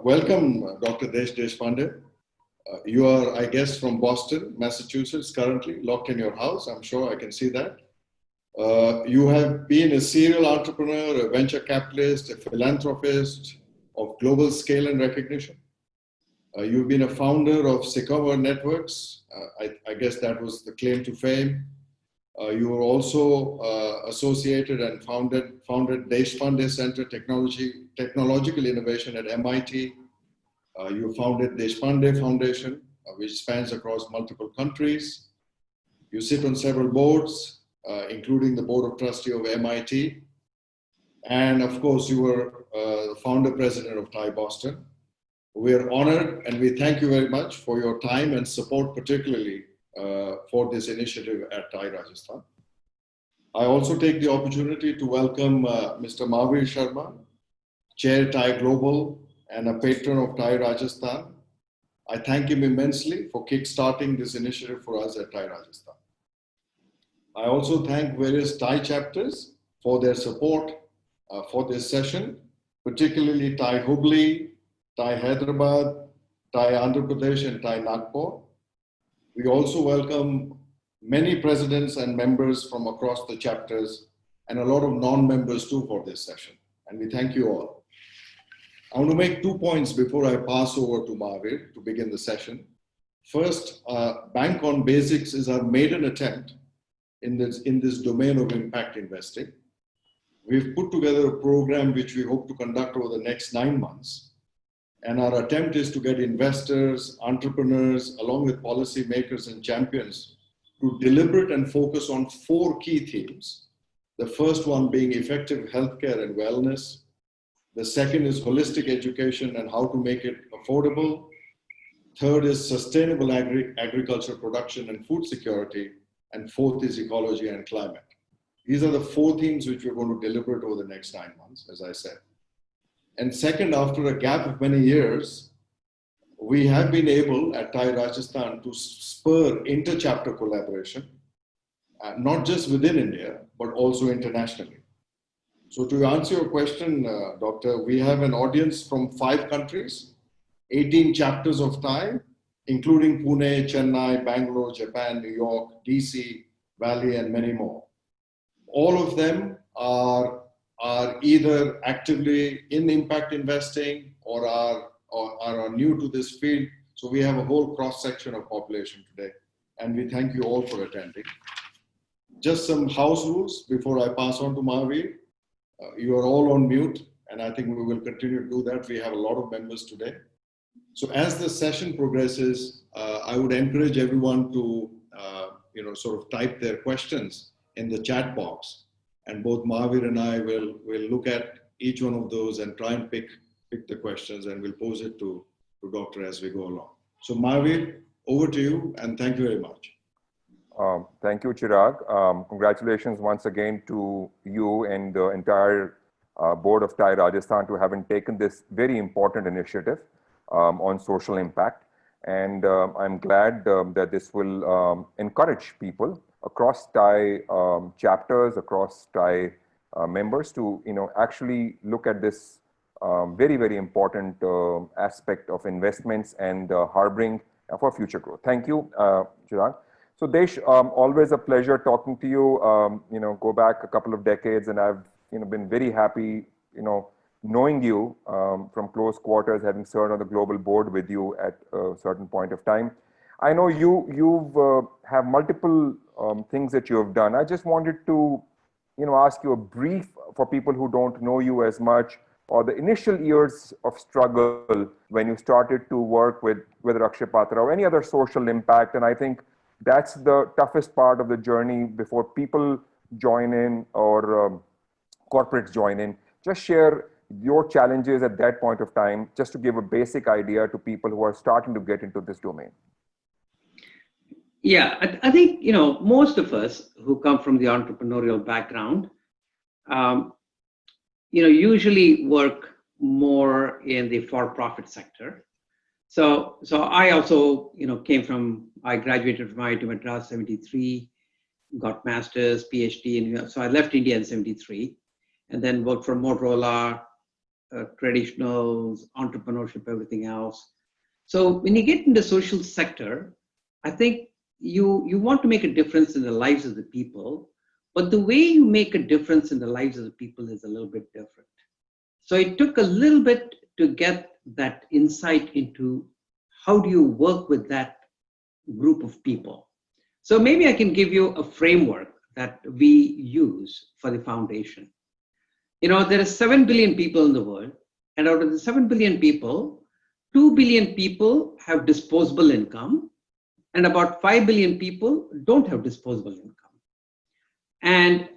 Welcome, Dr. Desh Deshpande. You are, I guess, from Boston, Massachusetts, currently locked in your house. I'm sure I can see that. You have been a serial entrepreneur, a venture capitalist, a philanthropist of global scale and recognition. You've been a founder of Sycamore Networks. I guess that was the claim to fame. You were also associated and founded Deshpande Center Technological Innovation at MIT. You founded Deshpande Foundation, which spans across multiple countries. You sit on several boards, including the Board of Trustees of MIT. And of course, you were the founder president of TiE Boston. We are honored and we thank you very much for your time and support, particularly for this initiative at TiE Rajasthan. I also take the opportunity to welcome Mr. Mahavir Sharma, Chair TiE Global and a patron of TiE Rajasthan. I thank him immensely for kickstarting this initiative for us at TiE Rajasthan. I also thank various TiE chapters for their support for this session, particularly TiE Hubli, TiE Hyderabad, TiE Andhra Pradesh, and TiE Nagpur. We also welcome many presidents and members from across the chapters and a lot of non-members too for this session. And we thank you all. I want to make 2 points before I pass over to Mahavir to begin the session. First, Bank on Basics is our maiden attempt in this domain of impact investing. We've put together a program which we hope to conduct over the next 9 months. And our attempt is to get investors, entrepreneurs, along with policymakers and champions to deliberate and focus on 4 key themes. The first one being effective healthcare and wellness. The second is holistic education and how to make it affordable. Third is sustainable agriculture production and food security. And fourth is ecology and climate. These are the 4 themes which we're going to deliberate over the next 9 months, as I said. And second, after a gap of many years, we have been able at TiE Rajasthan to spur inter-chapter collaboration, not just within India, but also internationally. So to answer your question, Doctor, we have an audience from 5 countries, 18 chapters of TiE, including Pune, Chennai, Bangalore, Japan, New York, DC, Valley, and many more. All of them are either actively in impact investing or are new to this field. So we have a whole cross-section of population today. And we thank you all for attending. Just some house rules before I pass on to Mahavir. You are all on mute, and I think we will continue to do that. We have a lot of members today. So as the session progresses, I would encourage everyone to sort of type their questions in the chat box. And both Mahavir and I will look at each one of those and try and pick the questions, and we'll pose it to Doctor as we go along. So Mahavir, over to you, and thank you very much. Thank you, Chirag. Congratulations once again to you and the entire board of TiE Rajasthan to having taken this very important initiative on social impact. And I'm glad that this will encourage people across TiE chapters, across TiE members to actually look at this very, very important aspect of investments and harboring for future growth. Thank you, Chirag. So Desh, always a pleasure talking to you. Go back a couple of decades, and I've been very happy knowing you from close quarters, having served on the global board with you at a certain point of time. I know you've have multiple things that you have done. I just wanted to ask you a brief for people who don't know you as much, or the initial years of struggle when you started to work with Akshay Patra or any other social impact. And I think that's the toughest part of the journey before people join in or corporates join in. Just share your challenges at that point of time, just to give a basic idea to people who are starting to get into this domain. Yeah, I think, most of us who come from the entrepreneurial background, usually work more in the for-profit sector. So I also, I graduated from IIT Madras 73, got master's, PhD, and so I left India in 73, and then worked for Motorola, traditionals, entrepreneurship, everything else. So when you get into social sector, I think you want to make a difference in the lives of the people, but the way you make a difference in the lives of the people is a little bit different. So it took a little bit to get that insight into how do you work with that group of people. So maybe I can give you a framework that we use for the foundation. You know, there are 7 billion people in the world, and out of the 7 billion people, 2 billion people have disposable income, and about 5 billion people don't have disposable income.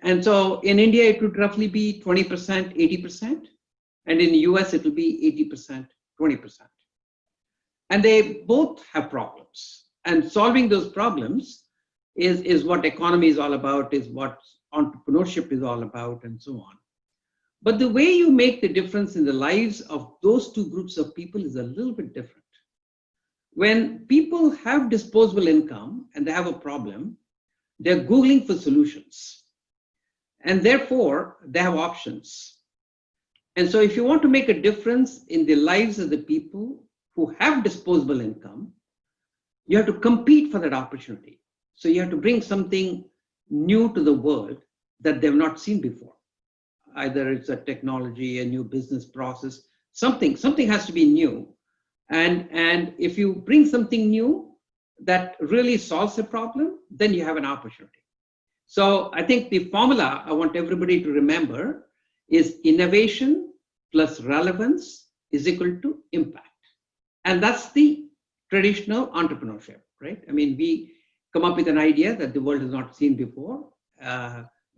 And so in India, it would roughly be 20%, 80%. And in the US, it will be 80%, 20%. And they both have problems. And solving those problems is what economy is all about, is what entrepreneurship is all about, and so on. But the way you make the difference in the lives of those two groups of people is a little bit different. When people have disposable income and they have a problem, they're Googling for solutions. And therefore, they have options. And so if you want to make a difference in the lives of the people who have disposable income, you have to compete for that opportunity. So you have to bring something new to the world that they've not seen before. Either it's a technology, a new business process, something has to be new. And if you bring something new that really solves a problem, then you have an opportunity. So I think the formula I want everybody to remember is innovation plus relevance is equal to impact. And that's the traditional entrepreneurship, right? I mean, we come up with an idea that the world has not seen before.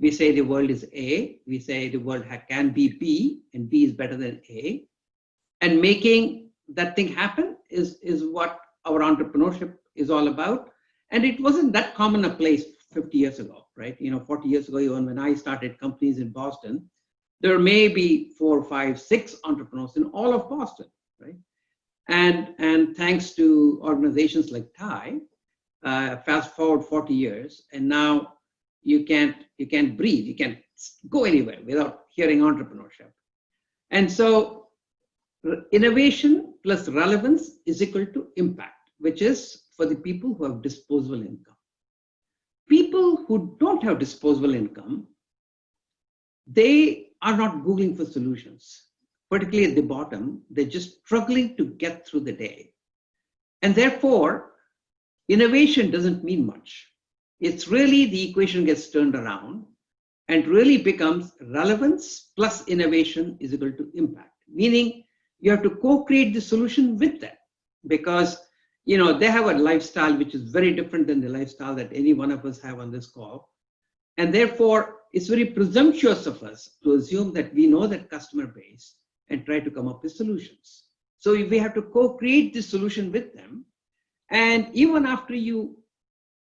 We say the world is A, we say the world can be B, and B is better than A. And making that thing happen is what our entrepreneurship is all about. And it wasn't that common a place 50 years ago, right? 40 years ago, even when I started companies in Boston, there may be 4, 5, 6 entrepreneurs in all of Boston, right? And thanks to organizations like TiE, fast forward 40 years, and now you can't breathe, you can't go anywhere without hearing entrepreneurship. And so innovation plus relevance is equal to impact, which is for the people who have disposable income. People who don't have disposable income, they are not Googling for solutions. Particularly at the bottom, they're just struggling to get through the day. And therefore, innovation doesn't mean much. It's really the equation gets turned around and really becomes relevance plus innovation is equal to impact. Meaning you have to co-create the solution with them because they have a lifestyle which is very different than the lifestyle that any one of us have on this call. And therefore, it's very presumptuous of us to assume that we know that customer base and try to come up with solutions. So we have to co-create this solution with them. And even after you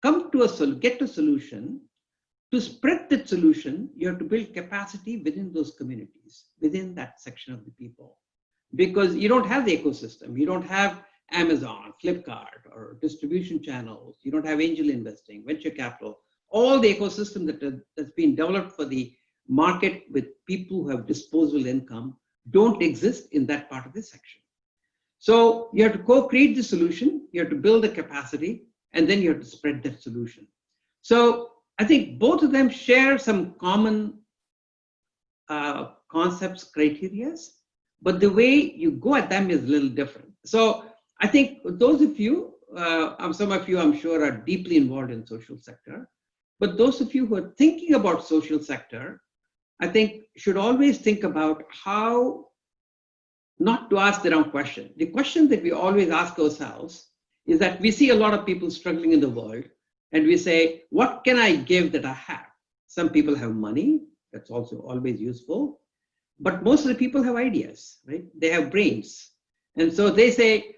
come to get a solution, to spread that solution, you have to build capacity within those communities, within that section of the people. Because you don't have the ecosystem. You don't have Amazon, Flipkart, or distribution channels. You don't have angel investing, venture capital. All the ecosystem that's been developed for the market with people who have disposable income don't exist in that part of the section. So you have to co-create the solution, you have to build the capacity, and then you have to spread that solution. So I think both of them share some common concepts, criteria, but the way you go at them is a little different. So I think those of you, some of you I'm sure are deeply involved in social sector, but those of you who are thinking about social sector, I think should always think about how not to ask the wrong question. The question that we always ask ourselves is that we see a lot of people struggling in the world and we say, what can I give that I have? Some people have money, that's also always useful, but most of the people have ideas, right? They have brains. And so they say,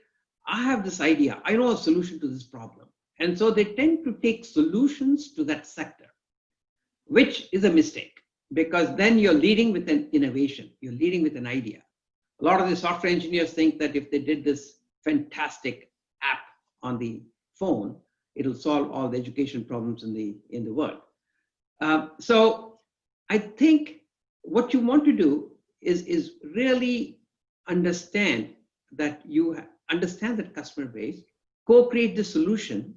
I have this idea, I know a solution to this problem. And so they tend to take solutions to that sector, which is a mistake because then you're leading with an innovation, you're leading with an idea. A lot of the software engineers think that if they did this fantastic app on the phone, it'll solve all the education problems in the world. So I think what you want to do is really understand that understand that customer base, co-create the solution.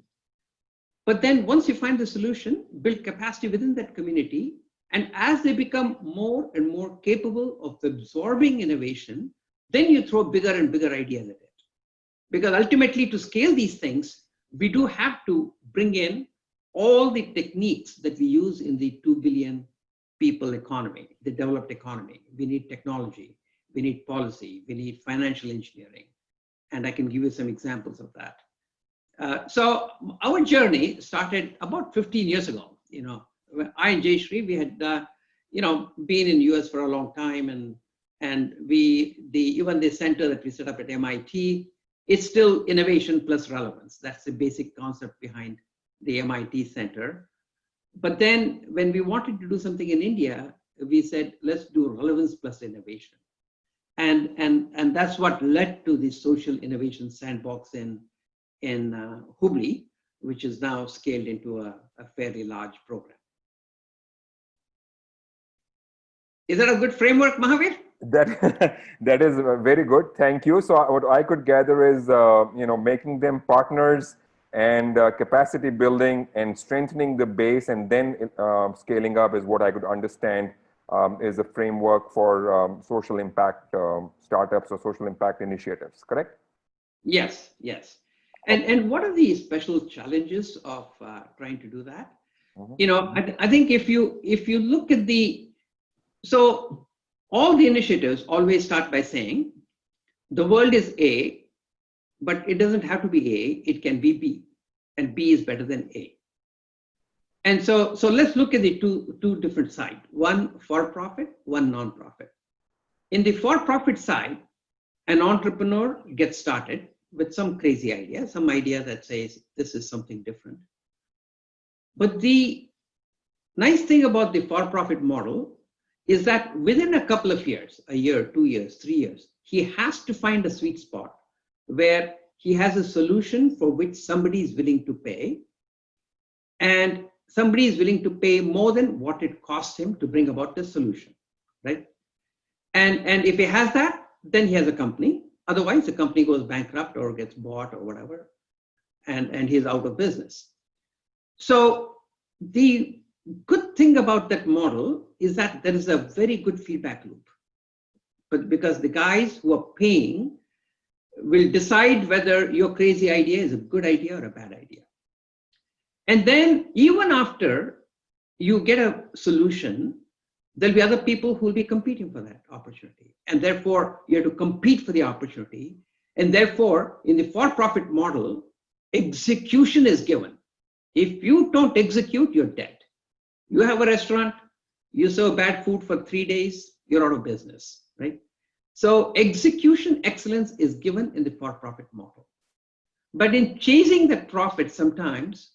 But then once you find the solution, build capacity within that community. And as they become more and more capable of absorbing innovation, then you throw bigger and bigger ideas at it. Because ultimately, to scale these things, we do have to bring in all the techniques that we use in the 2 billion people economy, the developed economy. We need technology, we need policy, we need financial engineering. And I can give you some examples of that. So our journey started about 15 years ago. I and Jayshree, we had been in US for a long time, and even the center that we set up at MIT, it's still innovation plus relevance. That's the basic concept behind the MIT Center. But then when we wanted to do something in India, we said, let's do relevance plus innovation. And that's what led to the social innovation sandbox in Hubli, which is now scaled into a fairly large program. Is that a good framework, Mahavir? That is very good. Thank you. So what I could gather is, making them partners and capacity building and strengthening the base, and then scaling up is what I could understand is a framework for social impact startups or social impact initiatives. Correct? Yes. Yes. And what are the special challenges of trying to do that? Mm-hmm. I think if you look at so all the initiatives always start by saying the world is A, but it doesn't have to be A, it can be B, and B is better than A. And so let's look at the two different sides, one for profit, one non-profit. In the for-profit side, an entrepreneur gets started with some crazy idea, some idea that says this is something different. But the nice thing about the for-profit model is that within a couple of years, a year, 2 years, 3 years, he has to find a sweet spot where he has a solution for which somebody is willing to pay, and somebody is willing to pay more than what it costs him to bring about the solution, right? And if he has that, then he has a company. Otherwise, the company goes bankrupt or gets bought or whatever, and he's out of business. So the good thing about that model is that there is a very good feedback loop, but because the guys who are paying will decide whether your crazy idea is a good idea or a bad idea. And then even after you get a solution, there'll be other people who will be competing for that opportunity. And therefore, you have to compete for the opportunity. And therefore, in the for-profit model, execution is given. If you don't execute, you're dead. You have a restaurant, you serve bad food for 3 days, you're out of business, right? So execution excellence is given in the for-profit model. But in chasing that profit, sometimes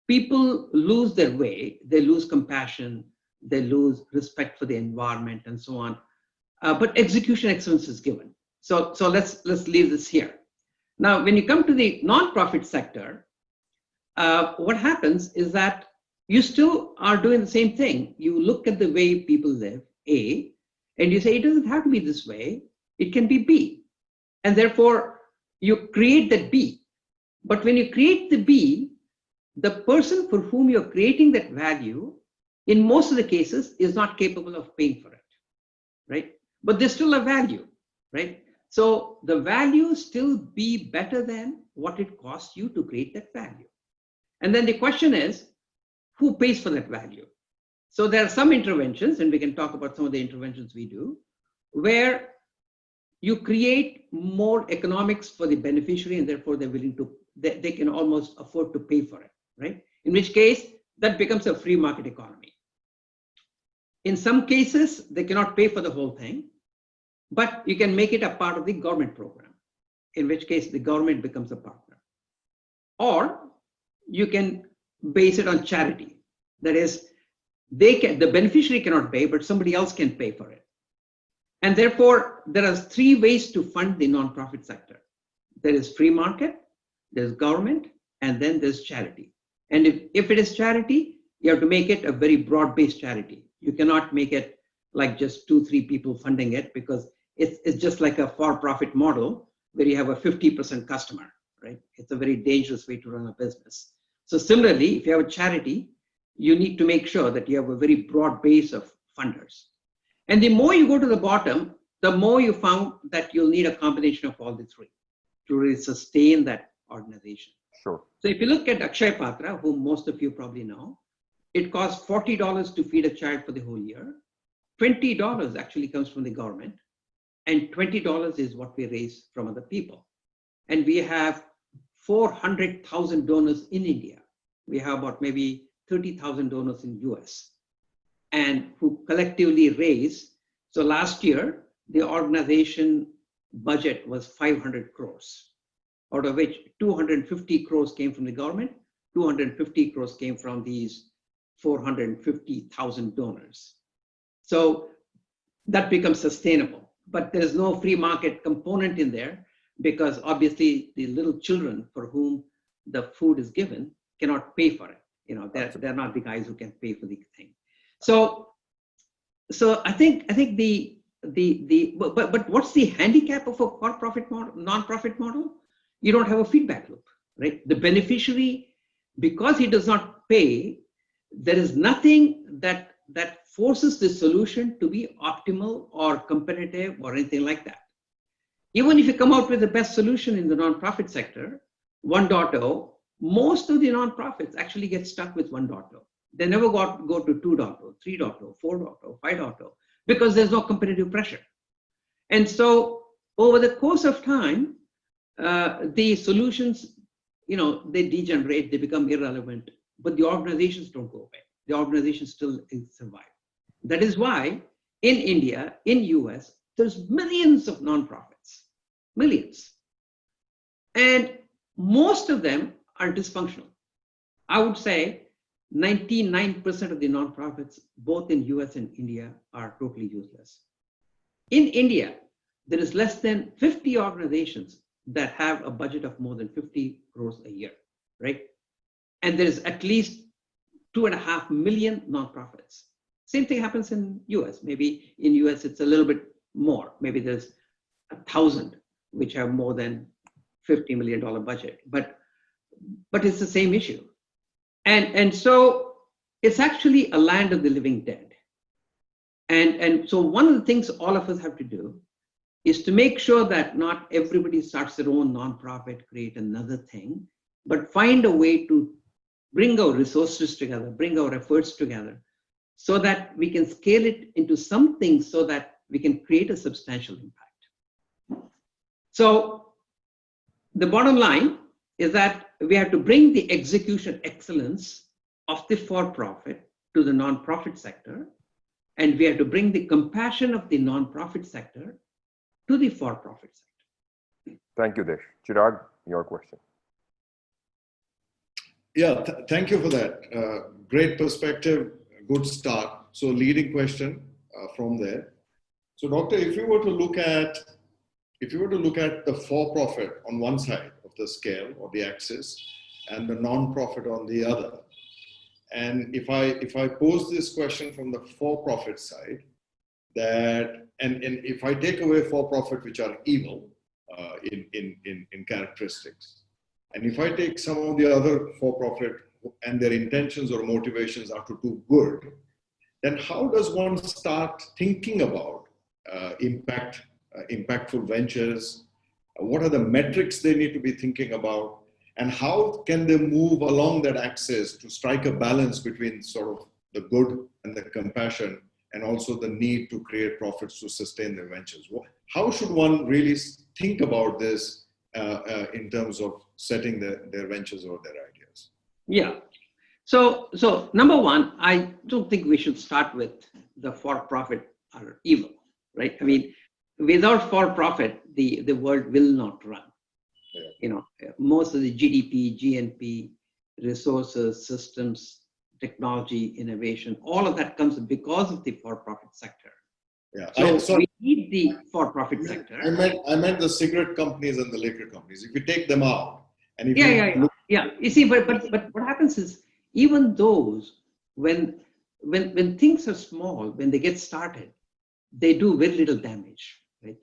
people lose their way, they lose compassion, they lose respect for the environment and so on. But execution excellence is given. So let's leave this here. Now, when you come to the non-profit sector, what happens is that you still are doing the same thing. You look at the way people live, A, and you say it doesn't have to be this way, it can be B. And therefore, you create that B. But when you create the B, the person for whom you're creating that value, in most of the cases, is not capable of paying for it, right? But there's still a value, right? So the value still be better than what it costs you to create that value. And then the question is, who pays for that value? So there are some interventions, and we can talk about some of the interventions we do, where you create more economics for the beneficiary, and therefore they're willing to, they can almost afford to pay for it, right? In which case, that becomes a free market economy. In some cases, they cannot pay for the whole thing, but you can make it a part of the government program, in which case the government becomes a partner. Or you can base it on charity. That is, the beneficiary cannot pay, but somebody else can pay for it. And therefore, there are 3 ways to fund the nonprofit sector. There is free market, there's government, and then there's charity. And if it is charity, you have to make it a very broad-based charity. You cannot make it like just 2-3 people funding it, because it's just like a for-profit model where you have a 50% customer, right? It's a very dangerous way to run a business. So similarly, if you have a charity, you need to make sure that you have a very broad base of funders. And the more you go to the bottom, the more you found that you'll need a combination of all the three to really sustain that organization. Sure. So if you look at Akshay Patra, whom most of you probably know, it costs $40 to feed a child for the whole year. $20 actually comes from the government, and $20 is what we raise from other people. And we have 400,000 donors in India. We have about maybe 30,000 donors in US, and who collectively raise. So last year, the organization budget was 500 crores, out of which 250 crores came from the government, 250 crores came from these 450,000 donors. So that becomes sustainable, but there's no free market component in there, because obviously the little children for whom the food is given cannot pay for it. You know, they're not the guys who can pay for the thing. So I think but what's the handicap of a for-profit model, non-profit model? You don't have a feedback loop, right? The beneficiary, because he does not pay, there is nothing that forces the solution to be optimal or competitive or anything like that. Even if you come out with the best solution in the nonprofit sector, 1.0, most of the nonprofits actually get stuck with 1.0. They never go to 2.0, 3.0, 4.0, 5.0, because there's no competitive pressure. And so over the course of time, the solutions, you know, they degenerate, they become irrelevant, but the organizations don't go away. The organizations still survive. That is why in India, in US, there's millions of nonprofits, millions. And most of them are dysfunctional. I would say 99% of the nonprofits, both in US and India, are totally useless. In India, there is less than 50 organizations that have a budget of more than 50 crores a year, right? And there's at least 2.5 million nonprofits. Same thing happens in US. Maybe in US, it's a little bit more. Maybe there's 1,000 which have more than $50 million budget, but it's the same issue. And so it's actually a land of the living dead. And so one of the things all of us have to do is to make sure that not everybody starts their own nonprofit, create another thing, but find a way to bring our resources together, bring our efforts together, so that we can scale it into something so that we can create a substantial impact. So the bottom line is that we have to bring the execution excellence of the for-profit to the nonprofit sector, and we have to bring the compassion of the nonprofit sector to the for-profit sector. Thank you, Desh. Chirag, your question. Yeah, thank you for that. Great perspective, good start. So leading question from there. So doctor, if you were to look at the for-profit on one side of the scale or the axis and the non-profit on the other, and if I pose this question from the for-profit side, that and if I take away for-profit, which are evil in characteristics, and if I take some of the other for-profit and their intentions or motivations are to do good, then how does one start thinking about impactful ventures? What are the metrics they need to be thinking about? And how can they move along that axis to strike a balance between sort of the good and the compassion, and also the need to create profits to sustain their ventures? How should one really think about this in terms of setting their ventures or their ideas? Yeah. So number one, I don't think we should start with the for-profit are evil, right? I mean, without for-profit, the world will not run. Yeah. You know, most of the GDP, GNP, resources, systems, technology, innovation, all of that comes because of the for-profit sector. Yeah. So we need the for-profit sector. I meant the cigarette companies and the liquor companies. If you take them out, and if yeah. You see, but what happens is, even those, when things are small, when they get started, they do very little damage, right?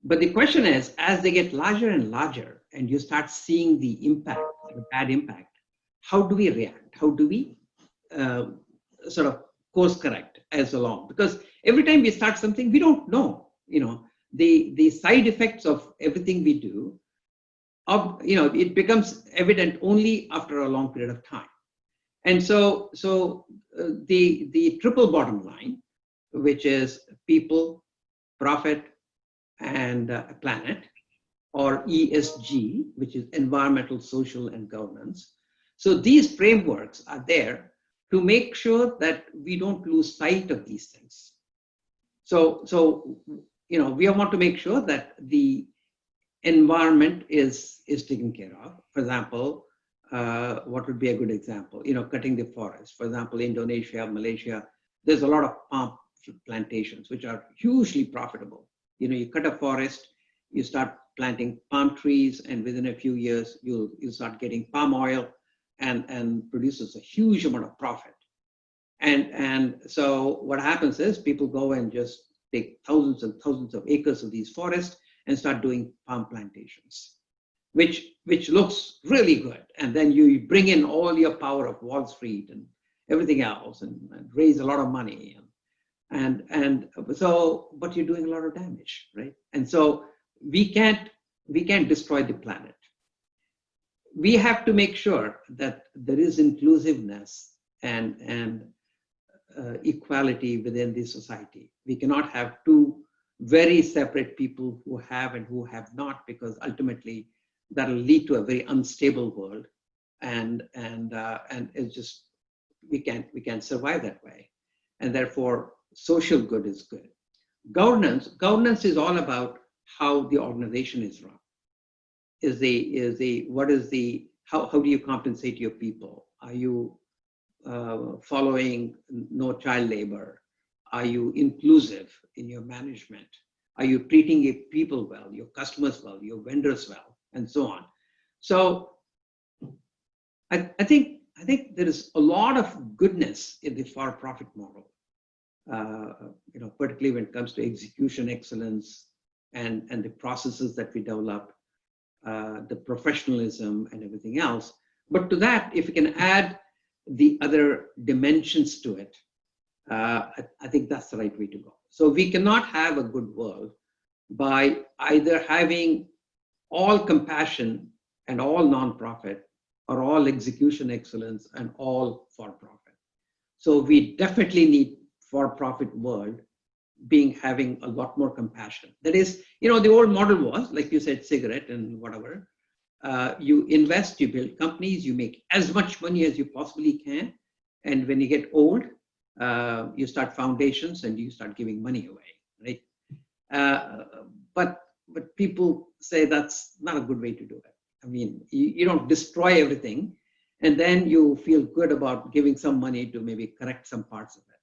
But the question is, as they get larger and larger, and you start seeing the impact, the bad impact, how do we react? How do we uh, sort of course correct as along? Because every time we start something, we don't know, the side effects of everything we do, it becomes evident only after a long period of time. And so the triple bottom line, which is people, profit, and planet, or ESG, which is environmental, social, and governance. So these frameworks are there to make sure that we don't lose sight of these things. So we want to make sure that the environment is taken care of. For example, what would be a good example? Cutting the forest. For example, Indonesia, Malaysia, there's a lot of palm plantations, which are hugely profitable. You cut a forest, you start planting palm trees, and within a few years, you'll start getting palm oil, and produces a huge amount of profit. And so what happens is people go and just take thousands and thousands of acres of these forests and start doing palm plantations, which looks really good. And then you bring in all your power of Wall Street and everything else, and raise a lot of money. And so, but you're doing a lot of damage, right? And so we can't destroy the planet. We have to make sure that there is inclusiveness and equality within the society. We cannot have two very separate people who have and who have not, because ultimately that'll lead to a very unstable world, and it's just we can't survive that way. And therefore, social good is good. Governance is all about how the organization is run. How do you compensate your people? Are you following no child labor? Are you inclusive in your management? Are you treating your people well, your customers well, your vendors well, and so on? So I think there is a lot of goodness in the for-profit model, particularly when it comes to execution excellence and the processes that we develop, the professionalism and everything else. But to that, if we can add the other dimensions to it, I think that's the right way to go. So we cannot have a good world by either having all compassion and all nonprofit, or all execution excellence and all for-profit. So we definitely need for-profit world having a lot more compassion. That is, the old model was, like you said, cigarette and whatever. You invest, you build companies, you make as much money as you possibly can. And when you get old, you start foundations and you start giving money away, right? But people say that's not a good way to do it. I mean, you don't destroy everything and then you feel good about giving some money to maybe correct some parts of it.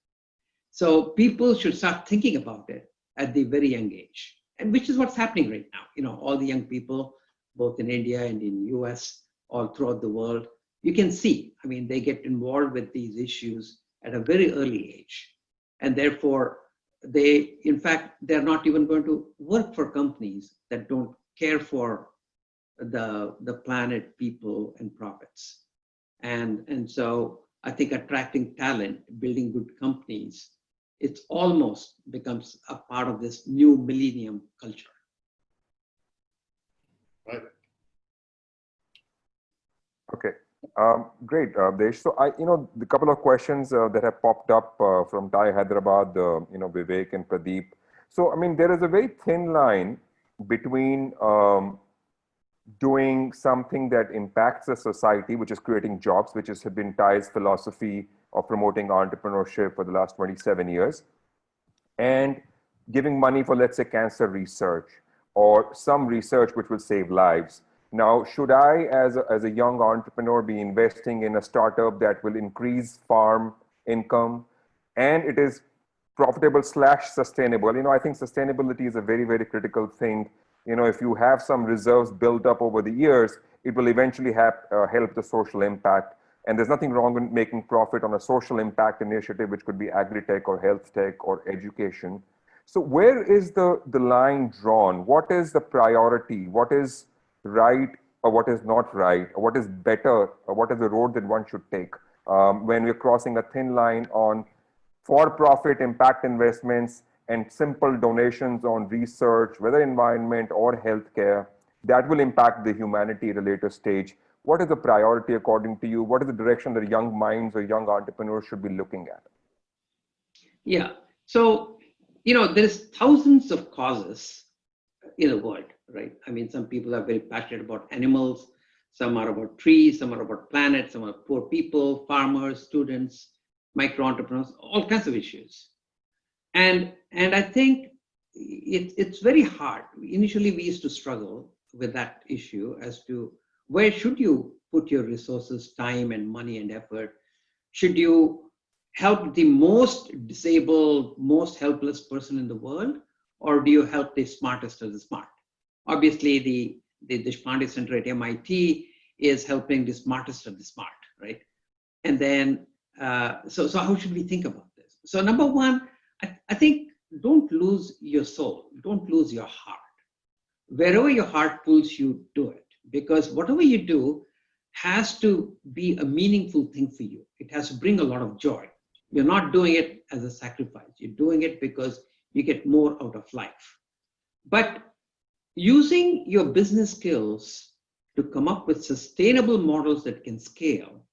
So people should start thinking about it at the very young age, and which is what's happening right now. All the young people, both in India and in US, all throughout the world, you can see, they get involved with these issues at a very early age. And therefore, they're not even going to work for companies that don't care for the planet, people, and profits. And so I think attracting talent, building good companies, it's almost becomes a part of this new millennium culture. Right. Okay, great, Desh. So the couple of questions that have popped up from TiE Hyderabad, Vivek and Pradeep. So, there is a very thin line between doing something that impacts the society, which is creating jobs, which has been TiE's philosophy of promoting entrepreneurship for the last 27 years, and giving money for, let's say, cancer research or some research which will save lives. Now, should I, as a young entrepreneur, be investing in a startup that will increase farm income and it is profitable / sustainable? I think sustainability is a very, very critical thing. If you have some reserves built up over the years, it will eventually help the social impact. And there's nothing wrong with making profit on a social impact initiative, which could be agri-tech or health tech or education. So where is the line drawn? What is the priority? What is right or what is not right? Or what is better or what is the road that one should take when we're crossing a thin line on for-profit impact investments and simple donations on research, whether environment or healthcare, that will impact the humanity at a later stage. What is the priority according to you? What is the direction that young minds or young entrepreneurs should be looking at? Yeah. So, there's thousands of causes in the world, right? I mean, some people are very passionate about animals, some are about trees, some are about planets, some are poor people, farmers, students, micro entrepreneurs, all kinds of issues. And I think it's very hard. Initially, we used to struggle with that issue as to where should you put your resources, time and money and effort? Should you help the most disabled, most helpless person in the world, or do you help the smartest of the smart? Obviously, the Deshpande Center at MIT is helping the smartest of the smart, right? And then, so how should we think about this? So number one, I think don't lose your soul, don't lose your heart. Wherever your heart pulls you, do it. Because whatever you do has to be a meaningful thing for you. It has to bring a lot of joy. You're not doing it as a sacrifice. You're doing it because you get more out of life. But using your business skills to come up with sustainable models that can scale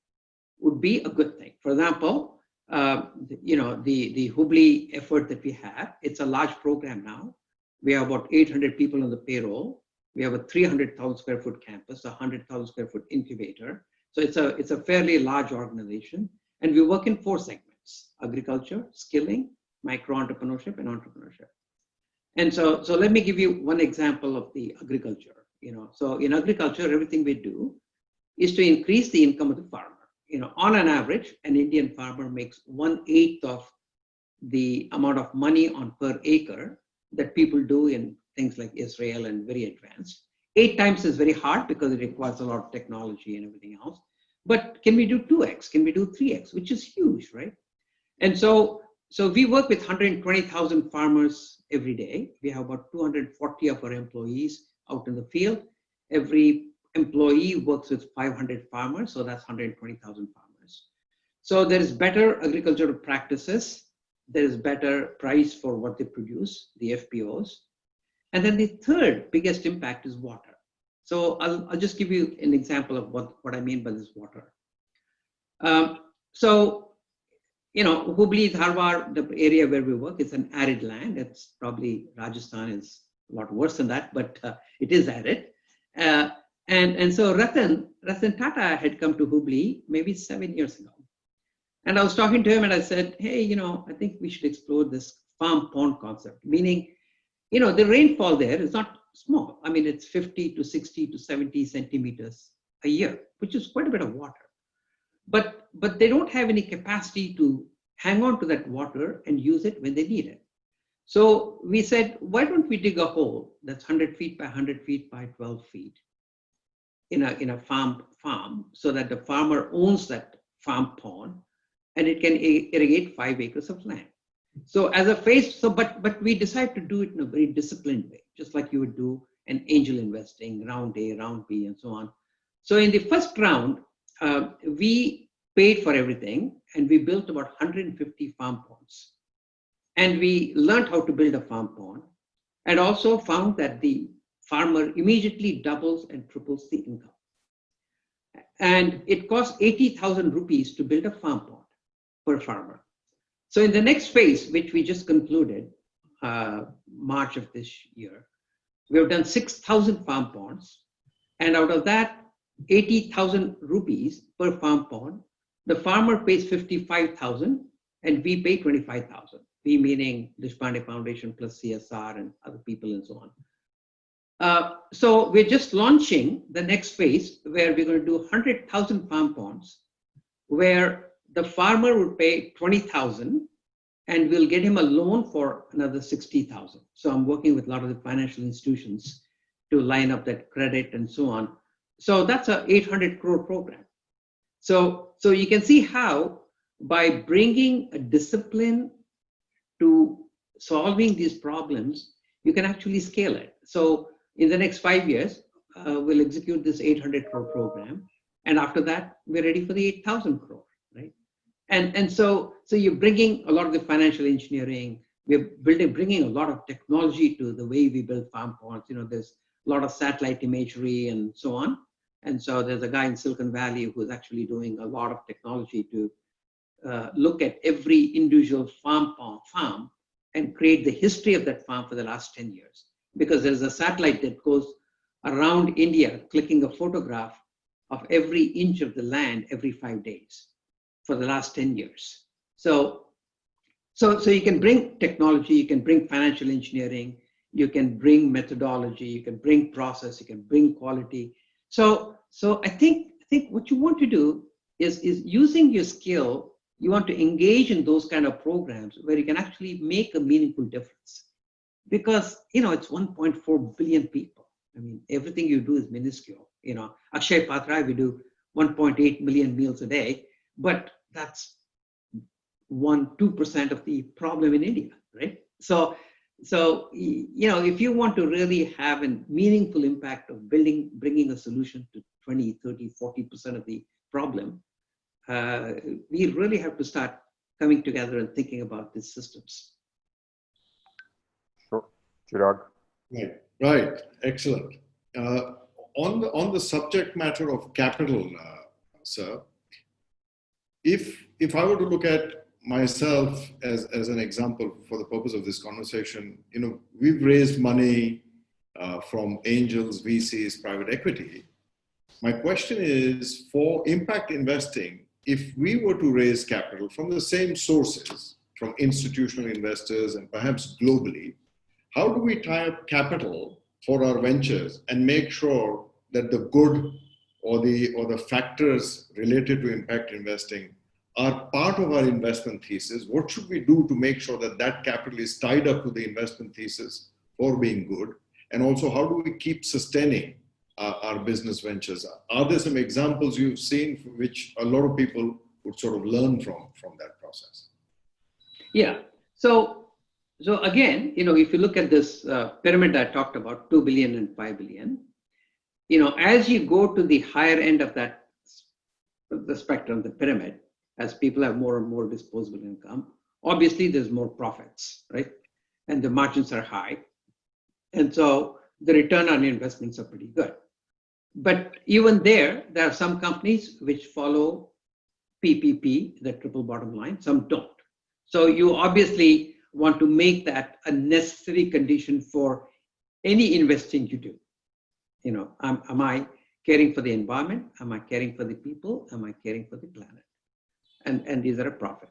would be a good thing. For example, the Hubli effort that we have, it's a large program now. We have about 800 people on the payroll. We have a 300,000 square foot campus, a 100,000 square foot incubator. So it's a fairly large organization. And we work in 4 segments: agriculture, skilling, micro entrepreneurship, and entrepreneurship. And so let me give you one example of the agriculture. So in agriculture, everything we do is to increase the income of the farmer. On an average, an Indian farmer makes 1/8 of the amount of money on per acre that people do in things like Israel and very advanced. 8 times is very hard because it requires a lot of technology and everything else. But can we do 2x? Can we do 3x? Which is huge, right? And so we work with 120,000 farmers every day. We have about 240 of our employees out in the field. Every employee works with 500 farmers, so that's 120,000 farmers. So there is better agricultural practices. There is better price for what they produce, the FPOs. And then the third biggest impact is water. So I'll just give you an example of what I mean by this water. Hubli, Dharwar, the area where we work, is an arid land. It's probably Rajasthan is a lot worse than that, but it is arid. And so Ratan Tata had come to Hubli maybe 7 years ago. And I was talking to him and I said, hey, I think we should explore this farm pond concept, meaning, the rainfall there is not small. I mean, it's 50 to 60 to 70 centimeters a year, which is quite a bit of water. But they don't have any capacity to hang on to that water and use it when they need it. So we said, why don't we dig a hole that's 100 feet by 100 feet by 12 feet in a farm so that the farmer owns that farm pond and it can irrigate 5 acres of land. So as a phase, but we decided to do it in a very disciplined way, just like you would do an angel investing, round A, round B, and so on. So in the first round, we paid for everything and we built about 150 farm ponds. And we learned how to build a farm pond and also found that the farmer immediately doubles and triples the income. And it costs 80,000 rupees to build a farm pond per farmer. So in the next phase, which we just concluded, March of this year, we have done 6,000 farm ponds. And out of that, 80,000 rupees per farm pond, the farmer pays 55,000 and we pay 25,000. We meaning Deshpande Foundation plus CSR and other people and so on. So we're just launching the next phase where we're going to do 100,000 farm ponds where the farmer would pay 20,000 and we'll get him a loan for another 60,000. So I'm working with a lot of the financial institutions to line up that credit and so on. So that's a 800 crore program. So you can see how by bringing a discipline to solving these problems, you can actually scale it. So in the next 5 years, we'll execute this 800 crore program. And after that, we're ready for the 8,000 crore, right? And so you're bringing a lot of the financial engineering, we're bringing a lot of technology to the way we build farm ponds. There's a lot of satellite imagery and so on. And so there's a guy in Silicon Valley who's actually doing a lot of technology to look at every individual farm and create the history of that farm for the last 10 years. Because there's a satellite that goes around India clicking a photograph of every inch of the land every 5 days for the last 10 years. So you can bring technology, you can bring financial engineering, you can bring methodology, you can bring process, you can bring quality. So I think what you want to do is using your skill, you want to engage in those kind of programs where you can actually make a meaningful difference. Because, it's 1.4 billion people. I mean, everything you do is minuscule. Akshay Patra, we do 1.8 million meals a day, but that's 1-2% of the problem in India, right? So if you want to really have a meaningful impact of bringing a solution to 20, 30, 40% of the problem, we really have to start coming together and thinking about these systems. Sure. Chirag. Right. Excellent. On the subject matter of capital, sir, if I were to look at myself as an example for the purpose of this conversation, we've raised money from angels, VCs, private equity. My question is, for impact investing, if we were to raise capital from the same sources, from institutional investors and perhaps globally, how do we tie up capital for our ventures and make sure that the good or the factors related to impact investing are part of our investment thesis? What should we do to make sure that that capital is tied up to the investment thesis for being good? And also, how do we keep sustaining our business ventures? Are there some examples you've seen for which a lot of people would sort of learn from that process? Yeah. So again, if you look at this pyramid I talked about, 2 billion and 5 billion, as you go to the higher end of the spectrum, the pyramid, as people have more and more disposable income, obviously there's more profits, right? And the margins are high. And so the return on investments are pretty good. But even there are some companies which follow PPP, the triple bottom line, some don't. So you obviously want to make that a necessary condition for any investing you do. Am I caring for the environment? Am I caring for the people? Am I caring for the planet? And these are a profit.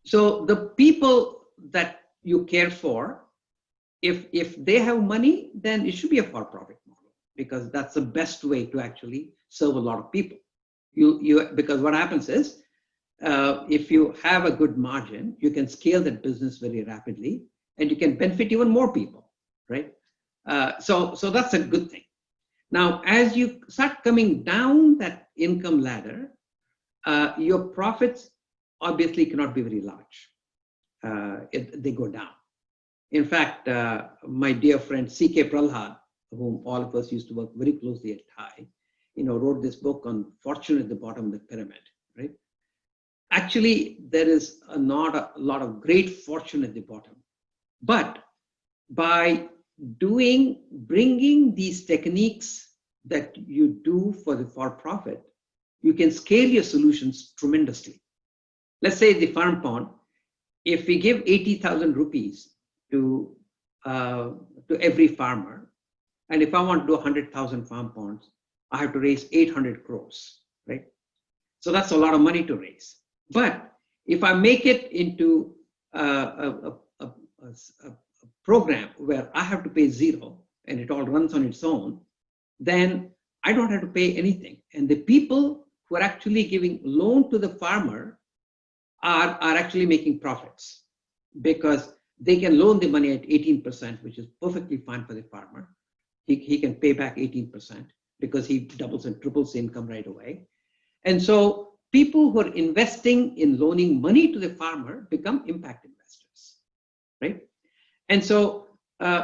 So the people that you care for, if they have money, then it should be a for-profit model, because that's the best way to actually serve a lot of people. Because what happens is, if you have a good margin, you can scale that business very rapidly, and you can benefit even more people, right? So that's a good thing. Now, as you start coming down that income ladder, your profits obviously cannot be very large. They go down. In fact, my dear friend C.K. Prahlad, whom all of us used to work very closely at TiE, wrote this book on fortune at the bottom of the pyramid, right? Actually, there is not a lot of great fortune at the bottom. But by bringing these techniques that you do for the for-profit, you can scale your solutions tremendously. Let's say the farm pond, if we give 80,000 rupees to every farmer, and if I want to do 100,000 farm ponds, I have to raise 800 crores, right? So that's a lot of money to raise. But if I make it into a program where I have to pay zero and it all runs on its own, then I don't have to pay anything. And the people who are actually giving loan to the farmer are actually making profits, because they can loan the money at 18%, which is perfectly fine for the farmer. He can pay back 18% because he doubles and triples the income right away. And so people who are investing in loaning money to the farmer become impact investors, right? And so,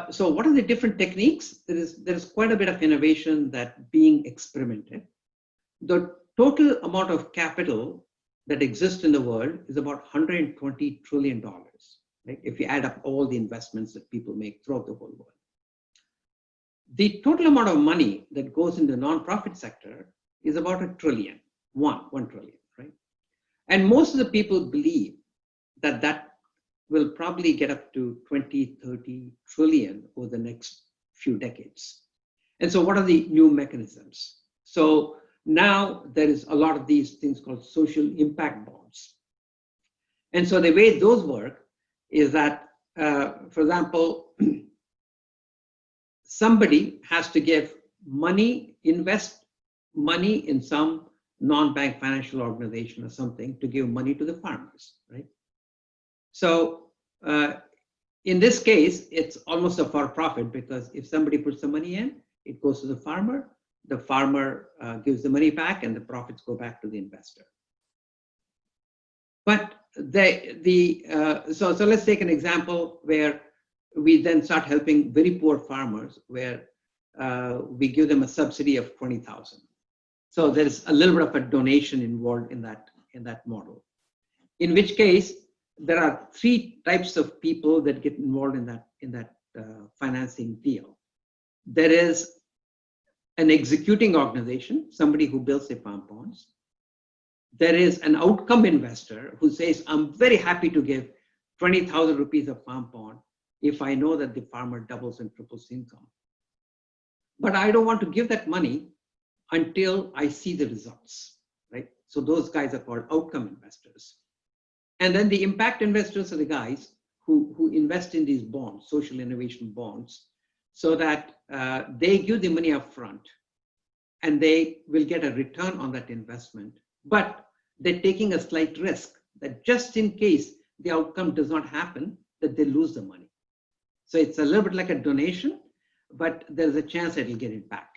so what are the different techniques? There is quite a bit of innovation that being experimented. The total amount of capital that exists in the world is about $120 trillion, right? If you add up all the investments that people make throughout the whole world. The total amount of money that goes in the nonprofit sector is about $1 trillion, one trillion, right? And most of the people believe that that will probably get up to 20, 30 trillion over the next few decades. And so what are the new mechanisms? So now there is a lot of these things called social impact bonds. And so the way those work is that, for example, somebody has to give money, invest money in some non-bank financial organization or something to give money to the farmers, right? So in this case, it's almost a for-profit because if somebody puts the money in, it goes to the farmer gives the money back and the profits go back to the investor. But so let's take an example where we then start helping very poor farmers where we give them a subsidy of 20,000. So there's a little bit of a donation involved in that model. In which case, there are three types of people that get involved in that financing deal. There is an executing organization, somebody who builds the farm bonds. There is an outcome investor who says, I'm very happy to give 20,000 rupees of farm bond if I know that the farmer doubles and triples income. But I don't want to give that money until I see the results, right? So those guys are called outcome investors. And then the impact investors are the guys who invest in these bonds, social innovation bonds, so that they give the money up front and they will get a return on that investment. But they're taking a slight risk that just in case the outcome does not happen, that they lose the money. So it's a little bit like a donation, but there's a chance that you'll get it back.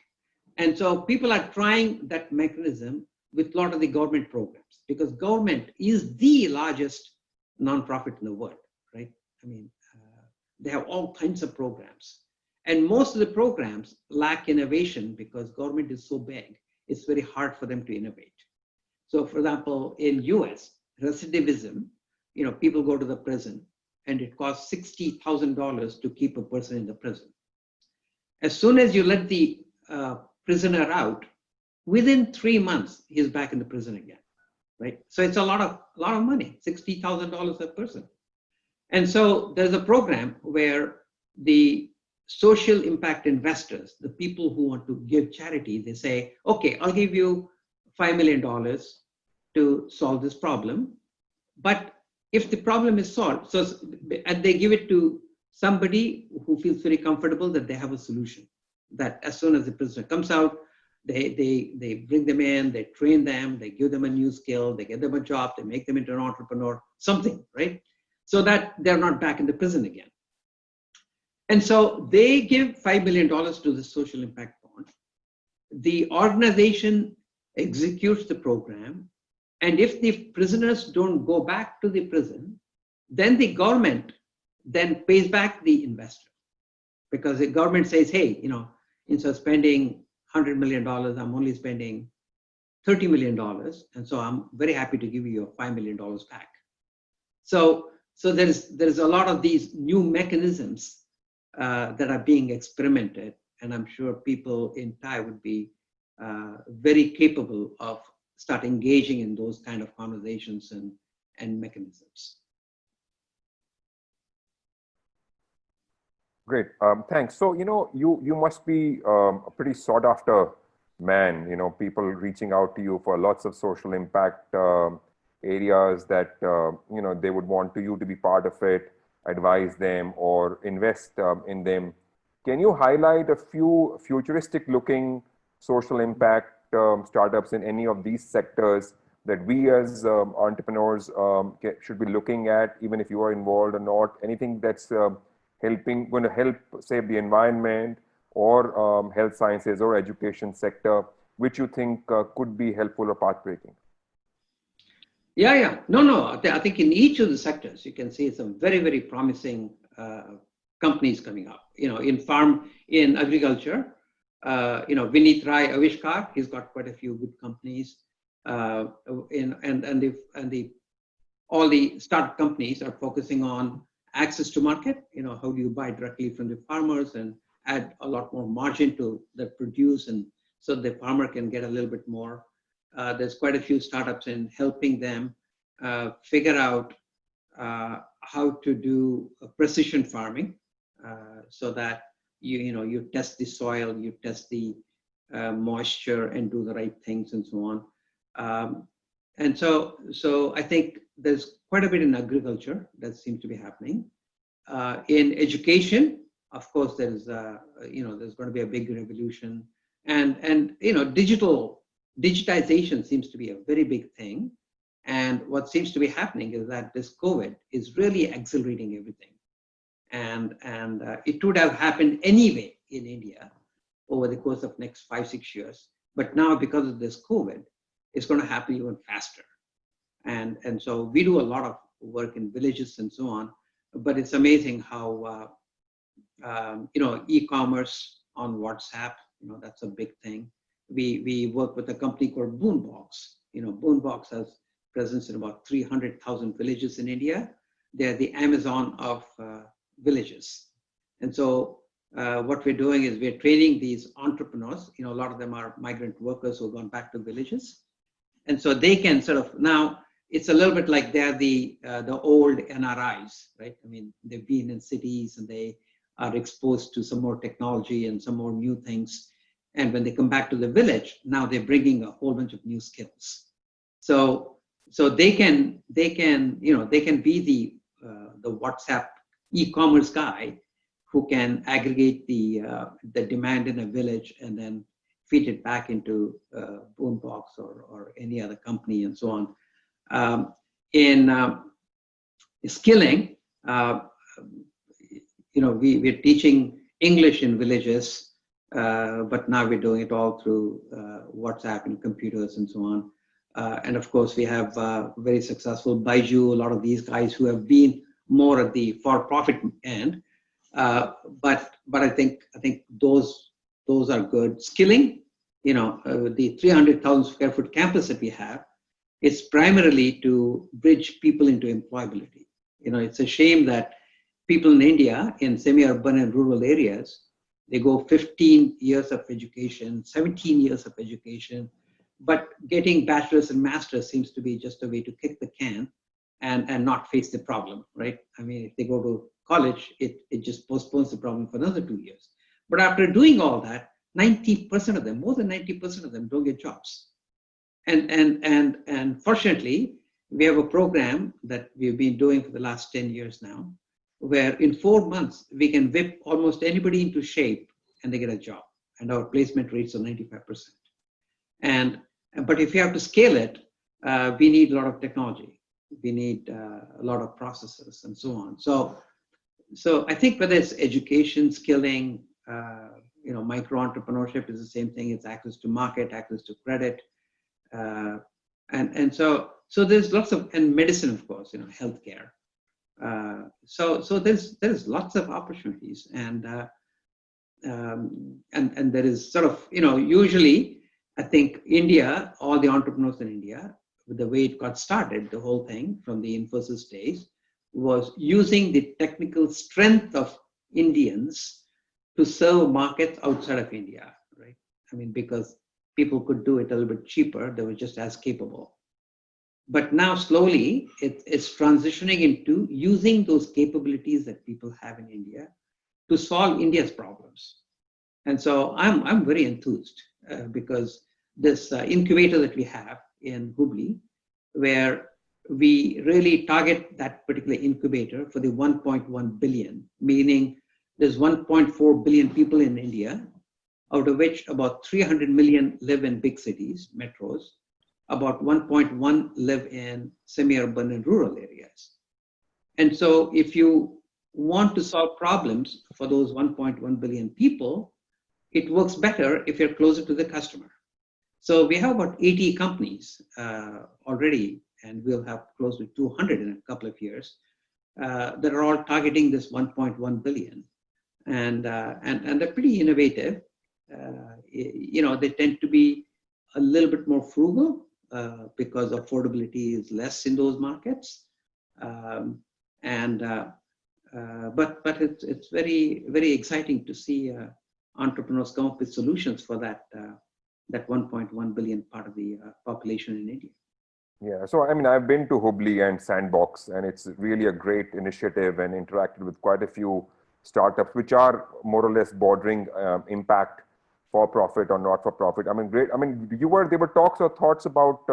And so people are trying that mechanism with a lot of the government programs because government is the largest nonprofit in the world, right? I mean, they have all kinds of programs. And most of the programs lack innovation because government is so big, it's very hard for them to innovate. So for example, in US, recidivism, people go to the prison and it costs $60,000 to keep a person in the prison. As soon as you let the prisoner out, within 3 months, he's back in the prison again, right? So it's a lot of money, $60,000 a person. And so there's a program where the social impact investors, the people who want to give charity, they say, okay, I'll give you $5 million to solve this problem. But if the problem is solved, and they give it to somebody who feels very comfortable that they have a solution, that as soon as the prisoner comes out, they bring them in, they train them, they give them a new skill, they get them a job, they make them into an entrepreneur, something, right? So that they're not back in the prison again. And so they give $5 million to the social impact bond. The organization executes the program. And if the prisoners don't go back to the prison, then the government then pays back the investor. Because the government says, hey, instead of spending $100 million, I'm only spending $30 million. And so I'm very happy to give you your $5 million back. So there's a lot of these new mechanisms that are being experimented. And I'm sure people in TiE would be very capable of start engaging in those kind of conversations and mechanisms. Great, thanks. So, you must be a pretty sought after man, people reaching out to you for lots of social impact areas that, they would want you to be part of it, advise them or invest in them. Can you highlight a few futuristic looking social impact startups in any of these sectors that we as entrepreneurs should be looking at, even if you are involved or not? Anything that's going to help save the environment or health sciences or education sector, which you think could be helpful or path-breaking? Yeah. No. I think in each of the sectors, you can see some very, very promising companies coming up. In agriculture, Vineet Rai Avishkar, he's got quite a few good companies. All the startup companies are focusing on access to market. How do you buy directly from the farmers and add a lot more margin to the produce, and so the farmer can get a little bit more. There's quite a few startups in helping them figure out how to do precision farming, so that you test the soil, you test the moisture, and do the right things, and so on. And so I think there's quite a bit in agriculture that seems to be happening. In education, of course, there's going to be a big revolution, and digitization seems to be a very big thing. And what seems to be happening is that this COVID is really accelerating everything. And it would have happened anyway in India over the course of next 5-6 years. But now, because of this COVID, it's going to happen even faster. And so we do a lot of work in villages and so on. But it's amazing how e-commerce on WhatsApp, that's a big thing. We work with a company called Boombox. Boombox has presence in about 300,000 villages in India. They're the Amazon of villages. And so what we're doing is we're training these entrepreneurs. A lot of them are migrant workers who have gone back to villages. And so they can sort of, now it's a little bit like they're the old NRIs, right? I mean, they've been in cities and they are exposed to some more technology and some more new things. And when they come back to the village, now they're bringing a whole bunch of new skills. So they can be the WhatsApp e-commerce guy who can aggregate the demand in a village and then feed it back into Boombox or any other company and so on. In skilling, we're teaching English in villages, but now we're doing it all through WhatsApp and computers and so on. And of course, we have very successful Baiju, a lot of these guys who have been more at the for-profit end. But I think those are good. Skilling, the 300,000 square foot campus that we have, is primarily to bridge people into employability. It's a shame that people in India, in semi-urban and rural areas, they go 15 years of education, 17 years of education, but getting bachelor's and master's seems to be just a way to kick the can and not face the problem, right? I mean, if they go to college, it just postpones the problem for another 2 years. But after doing all that, 90% of them, more than 90% of them don't get jobs. And fortunately, we have a program that we've been doing for the last 10 years now, where in 4 months, we can whip almost anybody into shape and they get a job. And our placement rates are 95%. But if you have to scale it, we need a lot of technology. We need a lot of processes and so on. So I think whether it's education, skilling, micro entrepreneurship is the same thing. It's access to market, access to credit, and so there's lots of, and medicine, of course, healthcare. So there's lots of opportunities, and there is sort of usually I think India, all the entrepreneurs in India, the way it got started, the whole thing from the Infosys days, was using the technical strength of Indians to serve markets outside of India, right? I mean, because people could do it a little bit cheaper, they were just as capable. But now slowly it's transitioning into using those capabilities that people have in India to solve India's problems. And so I'm very enthused because this incubator that we have in Hubli, where we really target that particular incubator for the 1.1 billion, meaning there's 1.4 billion people in India, out of which about 300 million live in big cities, metros, about 1.1 live in semi-urban and rural areas. And so if you want to solve problems for those 1.1 billion people, it works better if you're closer to the customer. So we have about 80 companies already, and we'll have close to 200 in a couple of years, that are all targeting this 1.1 billion, and they're pretty innovative. They tend to be a little bit more frugal because affordability is less in those markets, but it's very, very exciting to see entrepreneurs come up with solutions for that 1.1 billion part of the population in India. Yeah, so I mean, I've been to Hubli and Sandbox, and it's really a great initiative, and interacted with quite a few startups, which are more or less bordering impact, for profit or not for profit. I mean, great. I mean, there were talks or thoughts about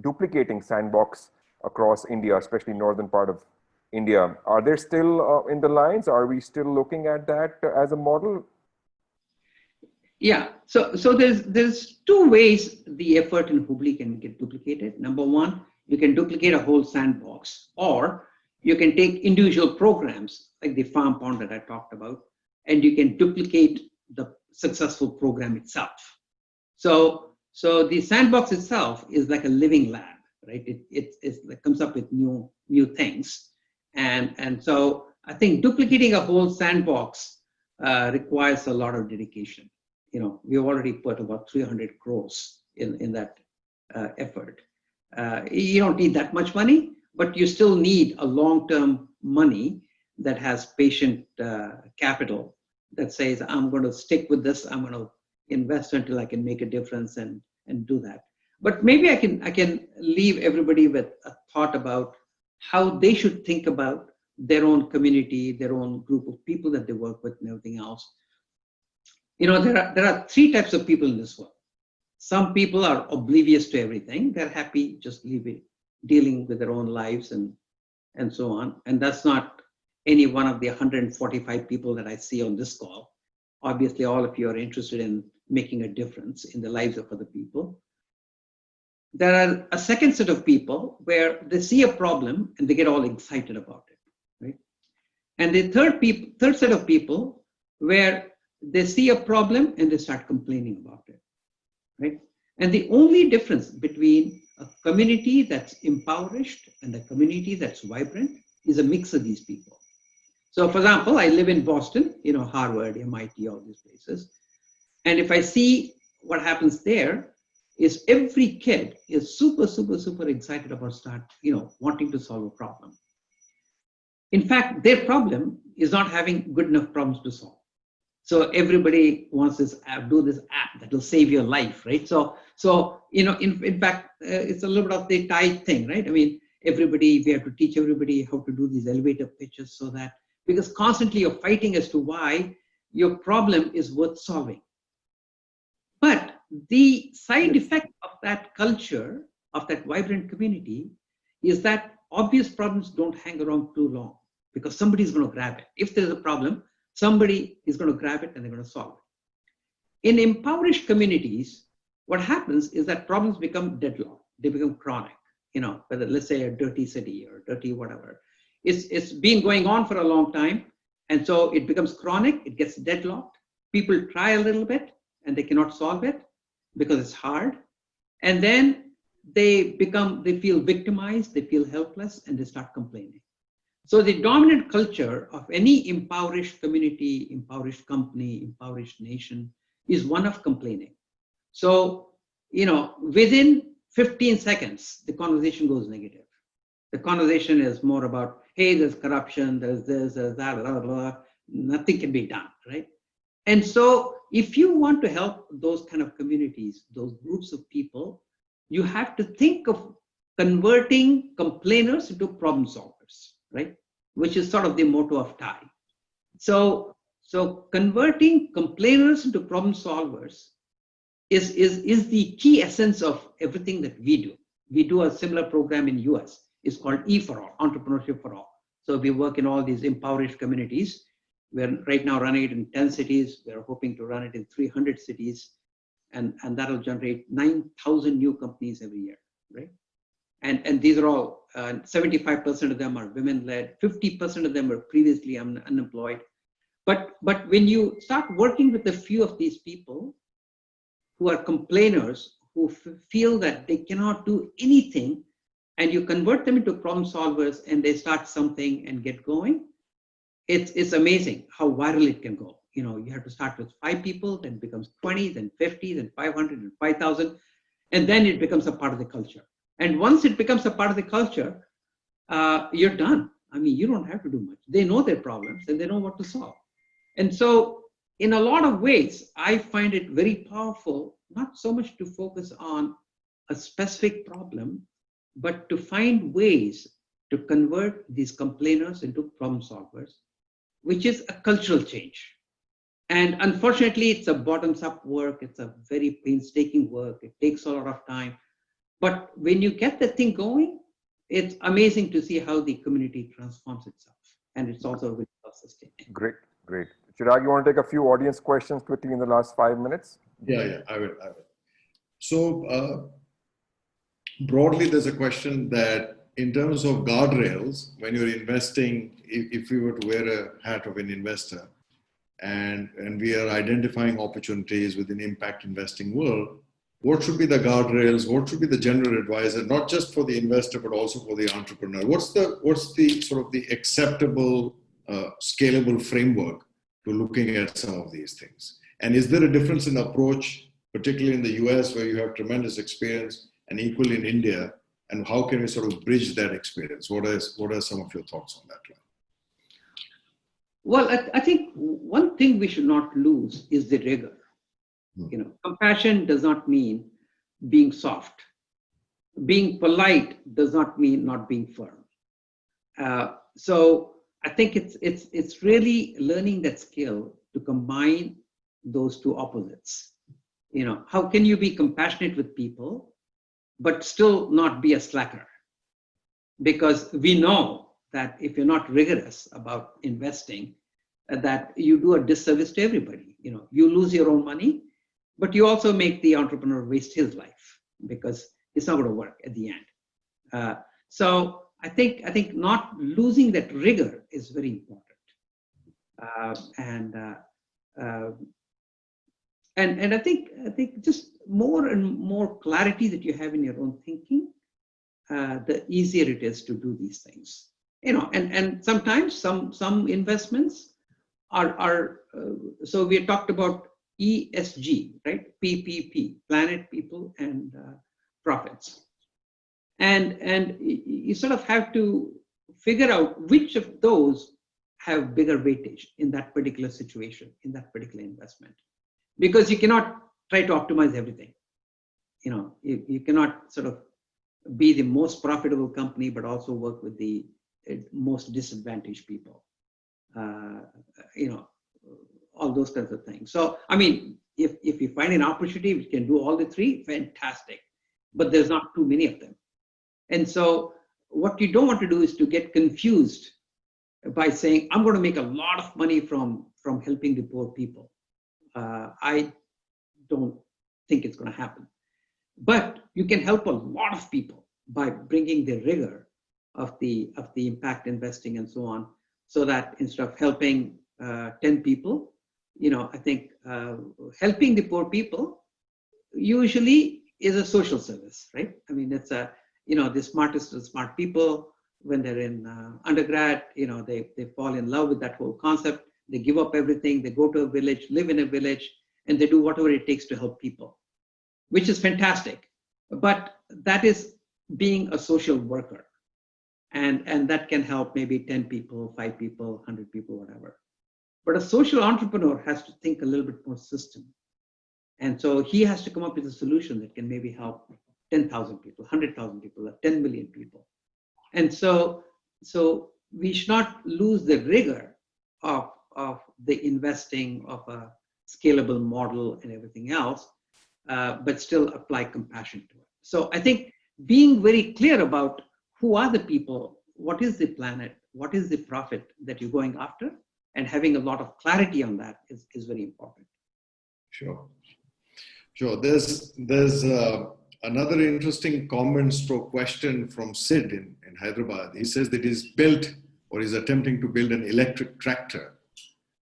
duplicating Sandbox across India, especially northern part of India. Are there still in the lines? Are we still looking at that as a model? Yeah, so there's two ways the effort in Hubli can get duplicated. Number one, you can duplicate a whole sandbox, or you can take individual programs like the farm pond that I talked about, and you can duplicate the successful program itself. So the sandbox itself is like a living lab, right? It comes up with new things, and so I think duplicating a whole sandbox requires a lot of dedication. We've already put about 300 crores in that effort. You don't need that much money, but you still need a long-term money that has patient capital that says, I'm going to stick with this, I'm going to invest until I can make a difference and do that. But maybe I can leave everybody with a thought about how they should think about their own community, their own group of people that they work with and everything else. There are three types of people in this world. Some people are oblivious to everything. They're happy just dealing with their own lives and so on. And that's not any one of the 145 people that I see on this call. Obviously, all of you are interested in making a difference in the lives of other people. There are a second set of people where they see a problem and they get all excited about it, right? And the third set of people where they see a problem and they start complaining about it, right? And the only difference between a community that's impoverished and a community that's vibrant is a mix of these people. So for example, I live in Boston, Harvard, MIT, all these places. And if I see what happens there is every kid is super, super, super excited about wanting to solve a problem. In fact, their problem is not having good enough problems to solve. So everybody wants this app, do this app that will save your life, right? So in fact, it's a little bit of the TiE thing, right? I mean, we have to teach everybody how to do these elevator pitches because constantly you're fighting as to why your problem is worth solving. But the side effect of that culture, of that vibrant community, is that obvious problems don't hang around too long because somebody's going to grab it. If there's a problem, somebody is going to grab it and they're going to solve it. In impoverished communities, what happens is that problems become deadlocked. They become chronic, whether let's say a dirty city or dirty whatever. It's been going on for a long time. And so it becomes chronic, it gets deadlocked. People try a little bit and they cannot solve it because it's hard. And then they feel victimized, they feel helpless, and they start complaining. So the dominant culture of any impoverished community, impoverished company, impoverished nation is one of complaining. So, within 15 seconds, the conversation goes negative. The conversation is more about, hey, there's corruption, there's this, there's that, blah, blah, blah. Nothing can be done, right? And so if you want to help those kind of communities, those groups of people, you have to think of converting complainers into problem solvers, right? Which is sort of the motto of TiE. So converting complainers into problem solvers is the key essence of everything that we do. We do a similar program in US. It's called E for All, Entrepreneurship for All. So we work in all these impoverished communities. We're right now running it in 10 cities. We're hoping to run it in 300 cities. And that'll generate 9,000 new companies every year, right? And these are all, 75% of them are women-led, 50% of them were previously unemployed. But when you start working with a few of these people who are complainers, who feel that they cannot do anything and you convert them into problem solvers and they start something and get going, it's amazing how viral it can go. You have to start with 5 people, then it becomes 20, then 50, then 500, and 5,000, and then it becomes a part of the culture. And once it becomes a part of the culture, you're done. I mean, you don't have to do much. They know their problems and they know what to solve. And so in a lot of ways, I find it very powerful, not so much to focus on a specific problem, but to find ways to convert these complainers into problem solvers, which is a cultural change. And unfortunately, it's a bottoms-up work. It's a very painstaking work. It takes a lot of time. But when you get the thing going, it's amazing to see how the community transforms itself. And it's also very self-sustaining. Great, great. Chirag, you want to take a few audience questions quickly in the last 5 minutes? Yeah, I will. So broadly, there's a question that in terms of guardrails, when you're investing, if we were to wear a hat of an investor, and we are identifying opportunities within impact investing world, what should be the guardrails? What should be the general advisor, not just for the investor, but also for the entrepreneur? What's the sort of the acceptable, scalable framework to looking at some of these things? And is there a difference in approach, particularly in the US, where you have tremendous experience, and equally in India? And how can we sort of bridge that experience? What are some of your thoughts on that one? Well, I think one thing we should not lose is the rigor. Compassion does not mean being soft. Being polite does not mean not being firm. So I think it's really learning that skill to combine those two opposites. How can you be compassionate with people, but still not be a slacker? Because we know that if you're not rigorous about investing, that you do a disservice to everybody. You lose your own money, but you also make the entrepreneur waste his life because it's not going to work at the end. So I think not losing that rigor is very important. And I think just more and more clarity that you have in your own thinking, the easier it is to do these things. And sometimes some investments are so we talked about ESG, right? PPP, planet, people, and profits. And you sort of have to figure out which of those have bigger weightage in that particular situation, in that particular investment. Because you cannot try to optimize everything. You cannot sort of be the most profitable company, but also work with the most disadvantaged people. All those kinds of things. So, I mean, if you find an opportunity which can do all the three, fantastic. But there's not too many of them. And so what you don't want to do is to get confused by saying, I'm going to make a lot of money from helping the poor people. I don't think it's going to happen. But you can help a lot of people by bringing the rigor of the impact investing and so on, so that instead of helping 10 people, I think helping the poor people usually is a social service, right? I mean, it's the smartest of smart people, when they're in undergrad, they fall in love with that whole concept. They give up everything, they go to a village, live in a village, and they do whatever it takes to help people, which is fantastic. But that is being a social worker. And that can help maybe 10 people, 5 people, 100 people, whatever. But a social entrepreneur has to think a little bit more system. And so he has to come up with a solution that can maybe help 10,000 people, 100,000 people, or 10 million people. And so we should not lose the rigor of the investing, of a scalable model and everything else, but still apply compassion to it. So I think being very clear about who are the people, what is the planet, what is the profit that you're going after, and having a lot of clarity on that is very important. Sure. There's another interesting comment stroke question from Sid in Hyderabad. He says that he's built or is attempting to build an electric tractor,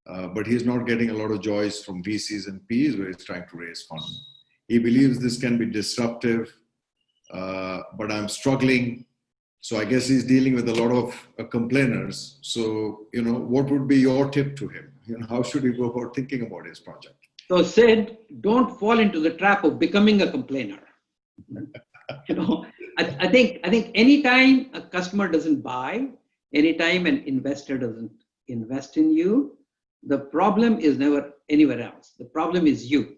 but he's not getting a lot of joys from VCs and Ps where he's trying to raise funds. He believes this can be disruptive, but I'm struggling So I guess he's dealing with a lot of complainers. So, what would be your tip to him? How should he go about thinking about his project? So Sid, don't fall into the trap of becoming a complainer. I think anytime a customer doesn't buy, anytime an investor doesn't invest in you, the problem is never anywhere else. The problem is you.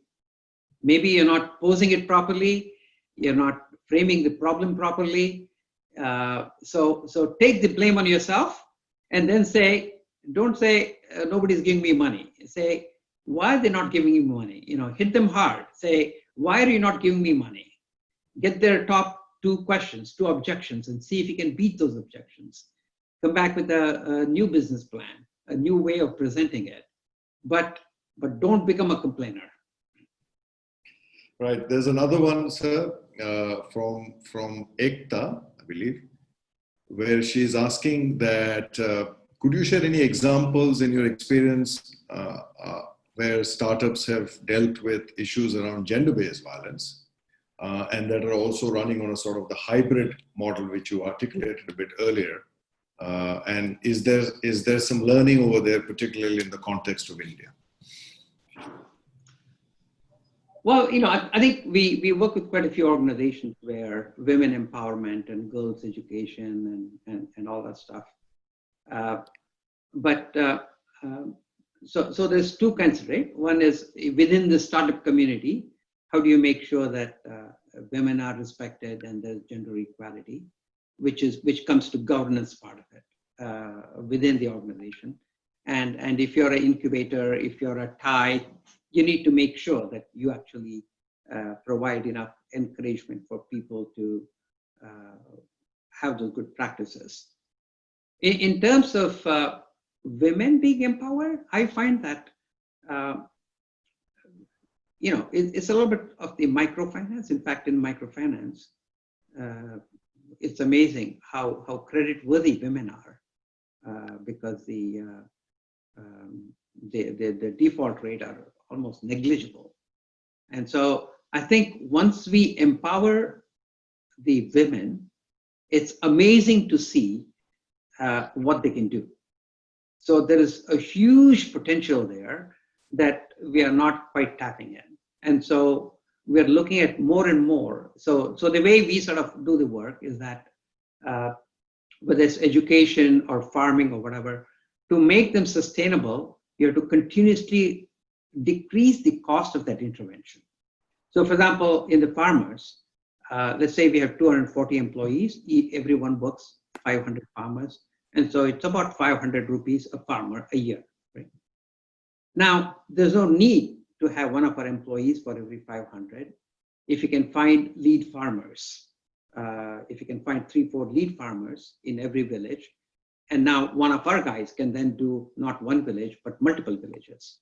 Maybe you're not posing it properly, you're not framing the problem properly. So take the blame on yourself, and then don't say nobody's giving me money. Say, why are they not giving you money? Hit them hard. Say, why are you not giving me money? Get their top 2 questions, 2 objections, and see if you can beat those objections. Come back with a new business plan, a new way of presenting it. But don't become a complainer. Right. There's another one, sir, from Ekta, I believe, where she's asking that, could you share any examples in your experience where startups have dealt with issues around gender-based violence and that are also running on a sort of the hybrid model, which you articulated a bit earlier? And is there some learning over there, particularly in the context of India? Well, I think we work with quite a few organizations where women empowerment and girls education and all that stuff. So there's 2 kinds, right? One is within the startup community, how do you make sure that women are respected and there's gender equality, which comes to governance part of it within the organization. And if you're an incubator, if you're a TiE, you need to make sure that you actually provide enough encouragement for people to have those good practices. In terms of women being empowered, I find that it's a little bit of the microfinance. In fact, in microfinance, it's amazing how credit-worthy women are because the default rate are almost negligible. And so I think once we empower the women, it's amazing to see what they can do. So there is a huge potential there that we are not quite tapping in. And so we're looking at more and more. So the way we sort of do the work is that whether it's education or farming or whatever, to make them sustainable, you have to continuously decrease the cost of that intervention. So for example, in the farmers, let's say we have 240 employees, everyone works 500 farmers. And so it's about 500 rupees a farmer a year. Right? Now, there's no need to have one of our employees for every 500. If you can find lead farmers, if you can find 3-4 lead farmers in every village, and now one of our guys can then do not one village, but multiple villages.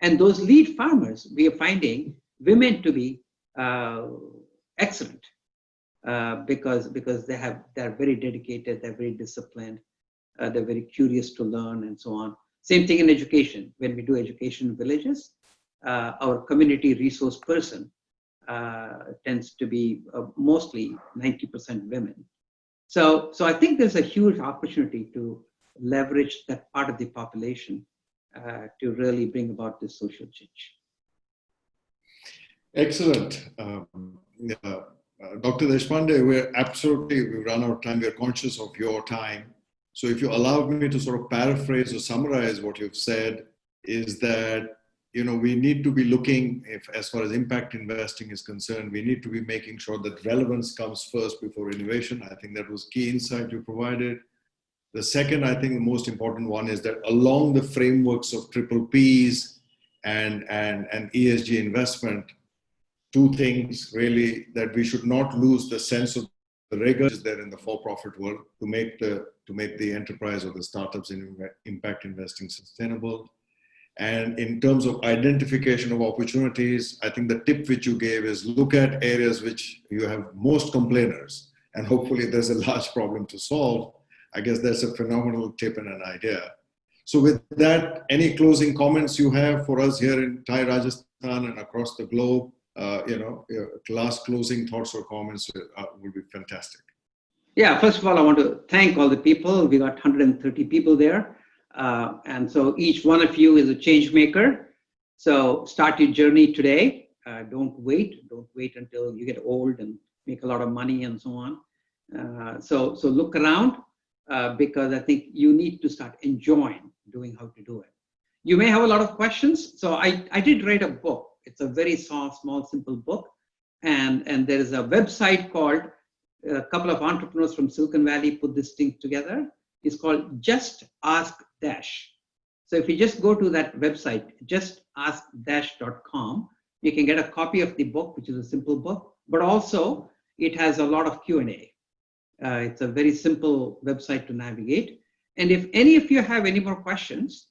And those lead farmers, we are finding women to be excellent because they're very dedicated, they're very disciplined, they're very curious to learn and so on. Same thing in education. When we do education in villages, our community resource person tends to be mostly 90% women. So I think there's a huge opportunity to leverage that part of the population to really bring about this social change. Excellent. Dr. Deshpande, we've run out of time. We're conscious of your time. So if you allow me to sort of paraphrase or summarize what you've said, is that, we need to be looking, as far as impact investing is concerned, we need to be making sure that relevance comes first before innovation. I think that was key insight you provided. The second, I think the most important one is that along the frameworks of triple Ps and ESG investment, 2 things really, that we should not lose the sense of the rigors there in the for-profit world to make the enterprise or the startups in impact investing sustainable. And in terms of identification of opportunities, I think the tip which you gave is look at areas which you have most complainers, and hopefully there's a large problem to solve. I guess that's a phenomenal tip and an idea. So with that, any closing comments you have for us here in TiE Rajasthan and across the globe? Last closing thoughts or comments would be fantastic. Yeah, first of all, I want to thank all the people. We got 130 people there. And so each one of you is a change maker. So start your journey today. Don't wait. Don't wait until you get old and make a lot of money and so on. So look around because I think you need to start enjoying doing how to do it. You may have a lot of questions. So I did write a book. It's a very small, simple book. And there is a website called, a couple of entrepreneurs from Silicon Valley put this thing together. It's called Just Ask Dash. So if you just go to that website, justaskdash.com, you can get a copy of the book, which is a simple book, but also it has a lot of Q&A. It's a very simple website to navigate. And if any of you have any more questions,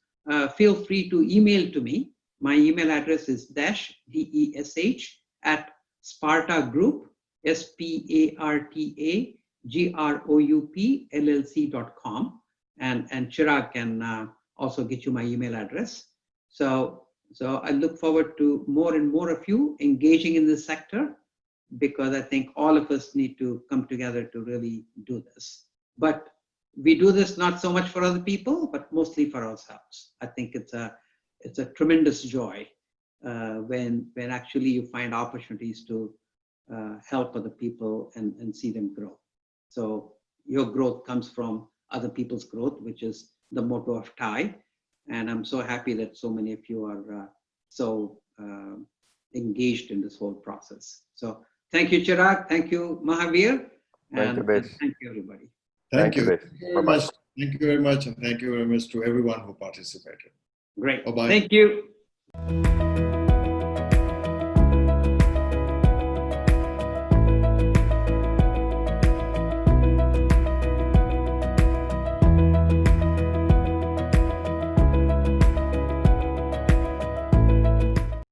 feel free to email to me. My email address is dash, DESH, at Sparta Group, SpartaGroup.LLC.com. And Chirag can also get you my email address. So I look forward to more and more of you engaging in this sector, because I think all of us need to come together to really do this. But we do this not so much for other people, but mostly for ourselves. I think it's a tremendous joy when actually you find opportunities to help other people and see them grow. So your growth comes from other people's growth, which is the motto of TiE. And I'm so happy that so many of you are so engaged in this whole process. So thank you, Chirag. Thank you, Mahavir. And thank you, everybody. Thank you. Thank you very much. Thank you very much. And thank you very much to everyone who participated. Great. Bye-bye. Thank you.